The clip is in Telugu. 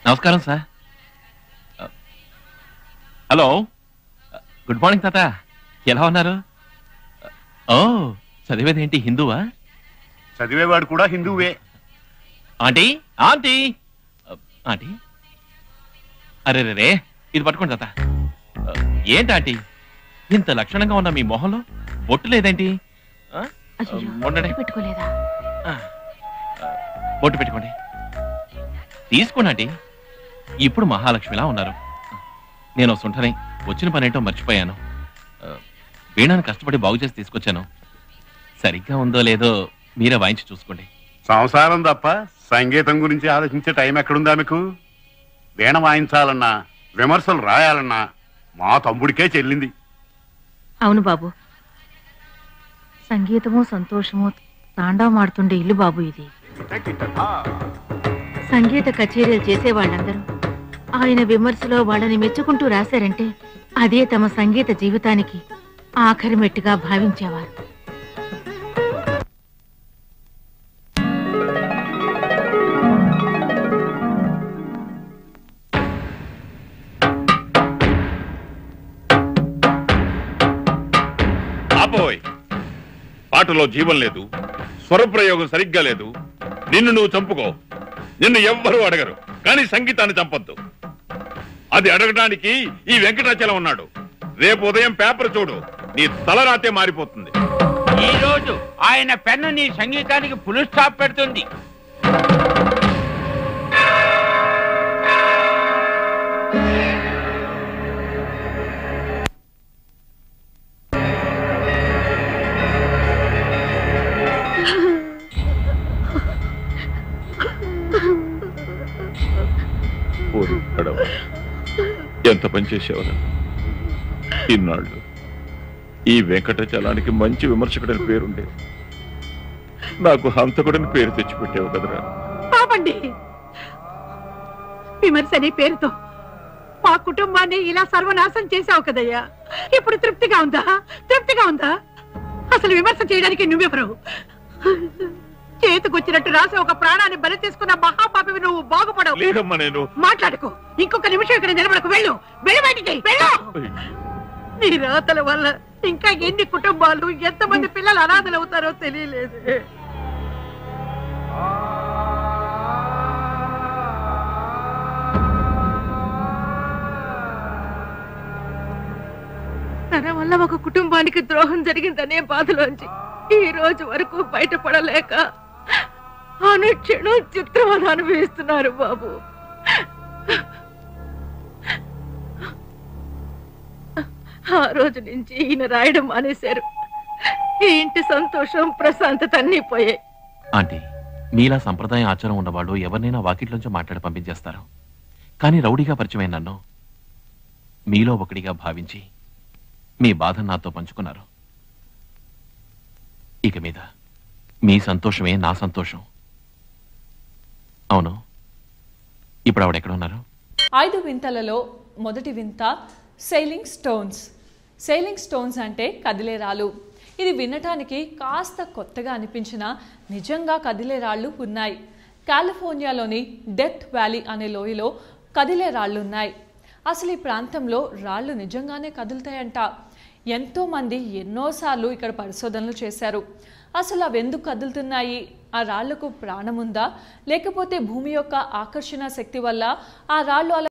నమస్కారం సార్. హలో, గుడ్ మార్నింగ్ తాత. ఎలా ఉన్నారు? ఓ, చదివేదేంటి హిందువా? చదివేవాడు కూడా హిందువే. ఆంటీ ఆంటీ ఆంటీ, అరే రే, ఇది పట్టుకోండి తాత. ఏంటి ఆంటీ ఇంత లక్షణంగా ఉన్న మీ మొహంలో బొట్టు లేదేంటి? పెట్టుకోలేదా? బొట్టు పెట్టుకోండి. తీసుకోండి ఆంటీ. ఇప్పుడు మహాలక్ష్మిలా ఉన్నారు. నేను సుంఠని వచ్చిన పనేంటో మర్చిపోయాను. వీణాన్ని కష్టపడి బాగు చేసి తీసుకొచ్చాను. సరిగ్గా ఉందో లేదో మీరే వాయించి చూసుకోండి. సంసారం తప్ప సంగీతం గురించి ఆలోచించే టైం ఎక్కడుందా మీకు? వీణ వాయించాలన్నా విమర్శలు రాయాలన్నా మా తమ్ముడికే చెల్లింది. అవును బాబు, సంగీతము సంతోషము తాండవమాడుతుండే ఇల్లు బాబు ఇది. సంగీత కచేరీలు చేసే వాళ్ళందరూ ఆయన విమర్శలో వాళ్ళని మెచ్చుకుంటూ రాశారంటే అదే తమ సంగీత జీవితానికి ఆఖరి మెట్టుగా భావించేవారు. పాటలో జీవం లేదు, స్వరప్రయోగం సరిగ్గా లేదు. నిన్ను నువ్వు చంపుకో, నిన్ను ఎవ్వరూ అడగరు. కానీ సంగీతాన్ని చంపొద్దు. అది అడగడానికి ఈ వెంకటాచలం ఉన్నాడు. రేపు ఉదయం పేపర్ చూడు, నీ తలరాతే మారిపోతుంది. ఈ రోజు ఆయన పెన్ను నీ సంగీతానికి ఫుల్ స్టాప్ పెడుతుంది. ఎంత పని చేసేవారు ఇన్నాళ్ళు. ఈ వెంకటాచలానికి మంచి విమర్శకుడని పేరుండే, నాకు హంతకుడని పేరు తెచ్చిపెట్టావు కదరా. పాపండి, విమర్శ అనే పేరుతో మా కుటుంబాన్ని ఇలా సర్వనాశం చేశావు కదయ్యా. ఇప్పుడు తృప్తిగా ఉందా? తృప్తిగా ఉందా? అసలు విమర్శ చేయడానికి నువ్వెవరు? చేతికొచ్చినట్టు రాసి ఒక ప్రాణాన్ని బలి తీసుకున్న మహాపాపివి నువ్వు. బాగుపడవు. లేదమ్మా, నేను మాట్లాడుకో. ఇంకొక నిమిషం ఇక్కడ నిలబడకు. వెళ్ళు, వెళ్ళి బయటికి వెళ్ళు. నీ రాతల వల్ల ఇంకా ఎన్ని కుటుంబాలు, ఎంతమంది పిల్లలు అనాథలు అవుతారో తెలియలేదు. తన వల్ల ఒక కుటుంబానికి ద్రోహం జరిగిందనే బాధలోంచి ఈ రోజు వరకు బయటపడలేక అనుక్షణం చిత్రవద అనుభవిస్తున్నారు బాబు. ఆ రోజు నుంచి ఈయన రాయడం మానేశారు. ఈ ఇంటి సంతోషం, ప్రశాంతత అన్నీ పోయాయి. ఆంటీ, మీలా సంప్రదాయ ఆచారం ఉన్నవాళ్ళు ఎవరినైనా వాకిట్లోంచి మాట్లాడి పంపించేస్తారు. కానీ రౌడీగా పరిచయమైన నన్ను మీలో ఒకటిగా భావించి మీ బాధ నాతో పంచుకున్నారు. ఇక మీద మీ సంతోషమే నా సంతోషం. అవును, ఇప్పుడు ఆవిడ ఉన్నారు? 5 వింతలలో మొదటి వింత సెయిలింగ్ స్టోన్స్. సెయిలింగ్ స్టోన్స్ అంటే కదిలే రాళ్ళు. ఇది వినటానికి కాస్త కొత్తగా అనిపించినా నిజంగా కదిలే రాళ్ళు ఉన్నాయి. కాలిఫోర్నియాలోని డెత్ వ్యాలీ అనే లోయలో కదిలే రాళ్ళు ఉన్నాయి. అసలు ఈ ప్రాంతంలో రాళ్ళు నిజంగానే కదులుతాయంట. ఎంతోమంది ఎన్నోసార్లు ఇక్కడ పరిశోధనలు చేశారు. అసలు అవి ఎందుకు కదులుతున్నాయి? ఆ రాళ్లకు ప్రాణం ఉందా, లేకపోతే భూమి యొక్క ఆకర్షణ శక్తి వల్ల ఆ రాళ్ళు అలా